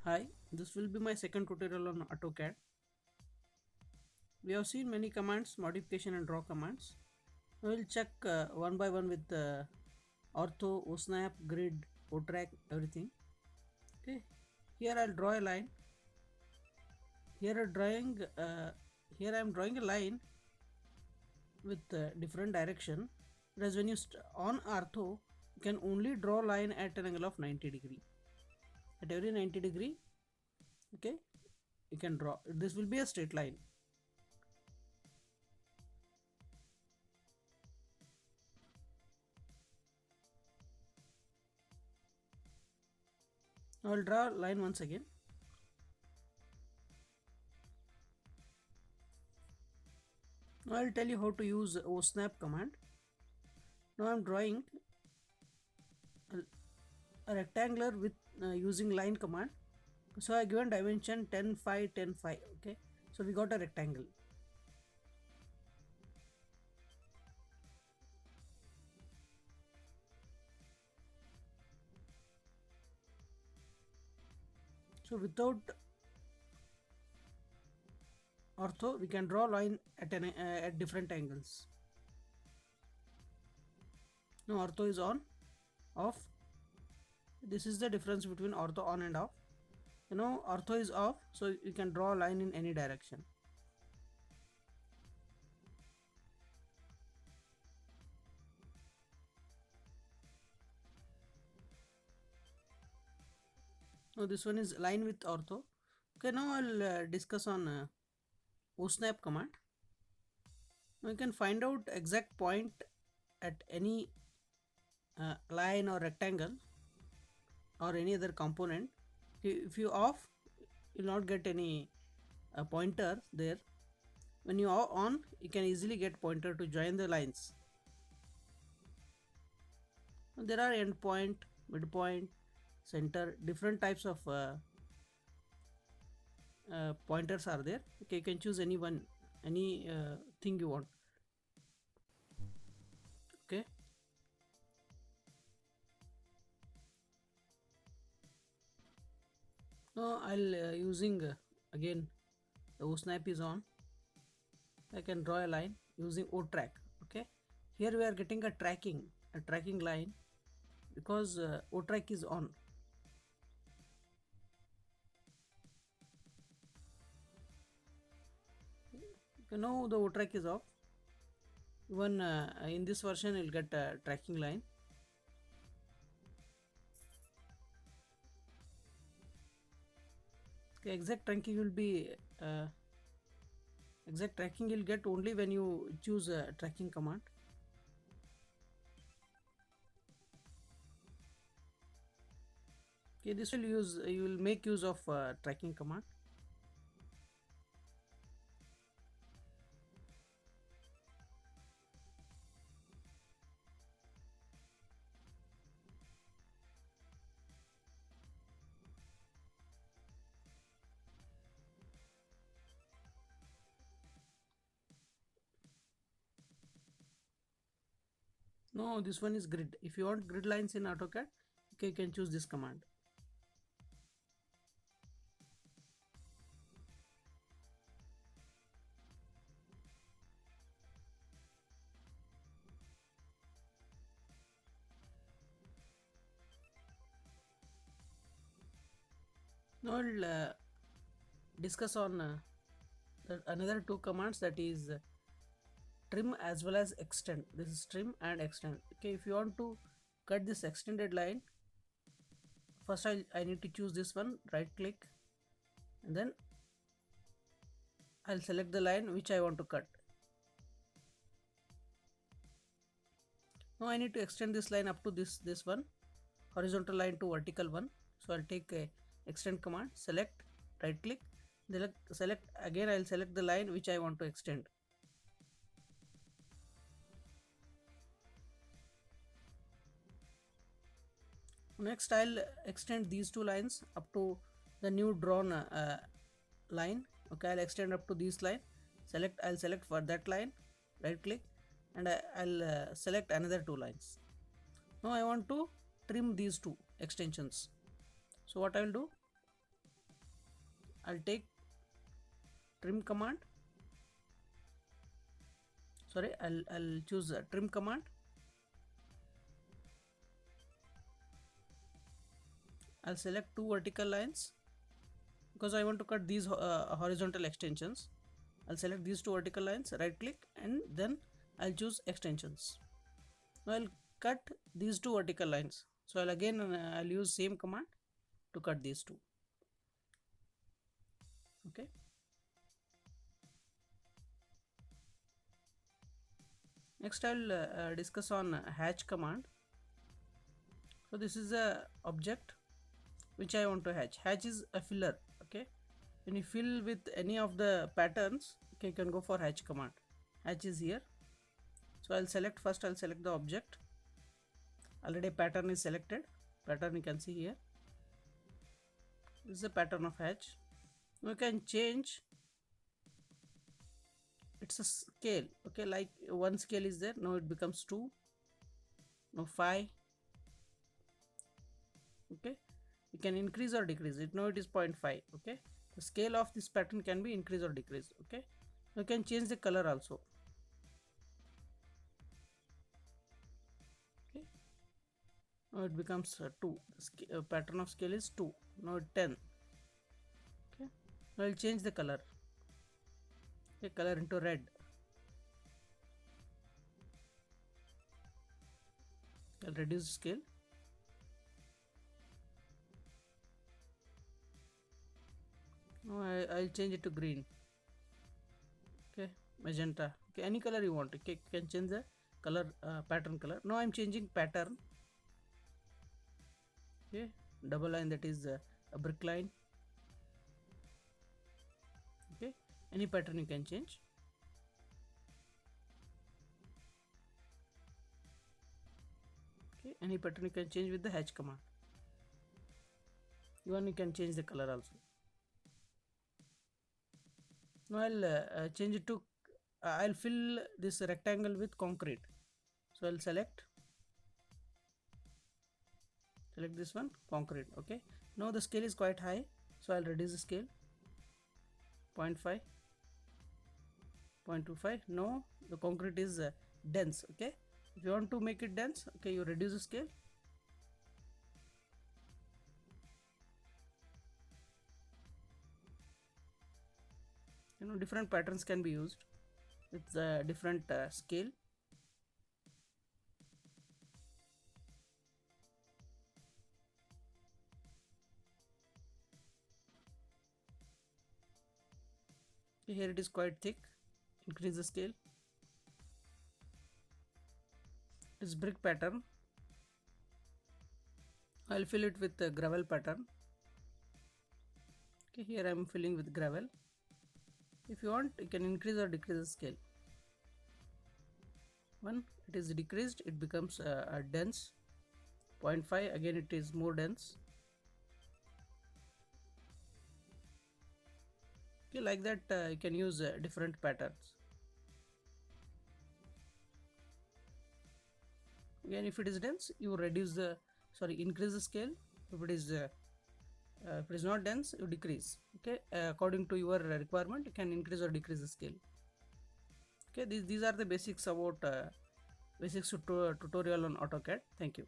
Hi, this will be my second tutorial on AutoCAD. We have seen many commands, modification and draw commands. We will check one by one with Ortho, Osnap, Grid, OTrack, everything. Okay, here I'll draw a line. Here I am drawing a line with different direction. Whereas when you on Ortho, you can only draw line at an angle of 90 degree. At every 90 degree, okay, you can draw. This will be a straight line. Now I'll draw a line once again. Now I'll tell you how to use Osnap command. Now I'm drawing a rectangular with using line command. So I given dimension 10 5 10 5. Okay, so we got a rectangle. So without ortho, we can draw line at different angles. Now ortho is on, off. This is the difference between ortho on and off. Ortho is off, so you can draw a line in any direction. Now this one is line with ortho. Okay, now I'll discuss on Osnap command. Now you can find out exact point at any line or rectangle or any other component. If you off, you'll not get any pointer there. When you are on, you can easily get pointer to join the lines. There are end point, midpoint, center, different types of pointers are there. Okay, you can choose any one, any thing you want. Okay, now I'll using again the Osnap is on. I can draw a line using OTrack. Okay, here we are getting a tracking line because OTrack is on. Now the OTrack is off. Even in this version, you'll get a tracking line. Okay, exact tracking will be exact tracking you'll get only when you choose a tracking command. Okay, this will you will make use of tracking command. No, this one is grid. If you want grid lines in AutoCAD, okay, you can choose this command. Now I'll discuss on another two commands, that is trim as well as extend. This is trim and extend. Okay, if you want to cut this extended line, first I need to choose this one, right click, and then I'll select the line which I want to cut. Now I need to extend this line up to this one, horizontal line to vertical one. So I'll take a extend command, select, right click, select again. I'll select the line which I want to extend. Next I'll extend these two lines up to the new drawn line. Okay, I'll extend up to this line, I'll select for that line, right click, and I'll select another two lines. Now I want to trim these two extensions. So what I will do, I'll take trim command. Sorry, I'll choose trim command. I'll select two vertical lines because I want to cut these horizontal extensions. I'll select these two vertical lines, right click, and then I'll choose extensions. Now I'll cut these two vertical lines. So I'll use same command to cut these two. Okay. Next I'll discuss on hatch command. So this is a object which I want to hatch. Hatch is a filler. Okay. When you fill with any of the patterns, okay, you can go for hatch command. Hatch is here. So I'll select the object. Already pattern is selected. Pattern you can see here. This is a pattern of hatch. We can change it's a scale. Okay, like one scale is there, now it becomes 2, now 5. Okay, you can increase or decrease it. Now it is 0.5. Okay, the scale of this pattern can be increased or decreased. Okay, you can change the color also. Okay, now it becomes 2. Pattern of scale is 2. Now 10. Okay, now I'll change the color. Okay, color into red. I'll reduce scale. Now I'll change it to green. Okay, magenta. Okay, any color you want. Okay, you can change the color, pattern color. Now I'm changing pattern. Okay, double line, that is a brick line. Okay, any pattern you can change. Okay, any pattern you can change with the hatch command. Even you can change the color also. Now I'll change it to I'll fill this rectangle with concrete. So I'll select this one, concrete. Okay, now the scale is quite high, so I'll reduce the scale, 0.5, 0.25. Now the concrete is dense. Okay, if you want to make it dense, okay, you reduce the scale. Different patterns can be used with different scale. Okay, here it is quite thick. Increase the scale. This brick pattern, I'll fill it with the gravel pattern. Okay, here I am filling with gravel. If you want, you can increase or decrease the scale. When it is decreased, it becomes a dense. 0.5, again it is more dense. Okay, like that you can use different patterns. Again, if it is dense, you increase the scale. If it is not dense, you decrease. Okay, according to your requirement, you can increase or decrease the scale. Okay, these are the basics about basics tutorial on AutoCAD. Thank you.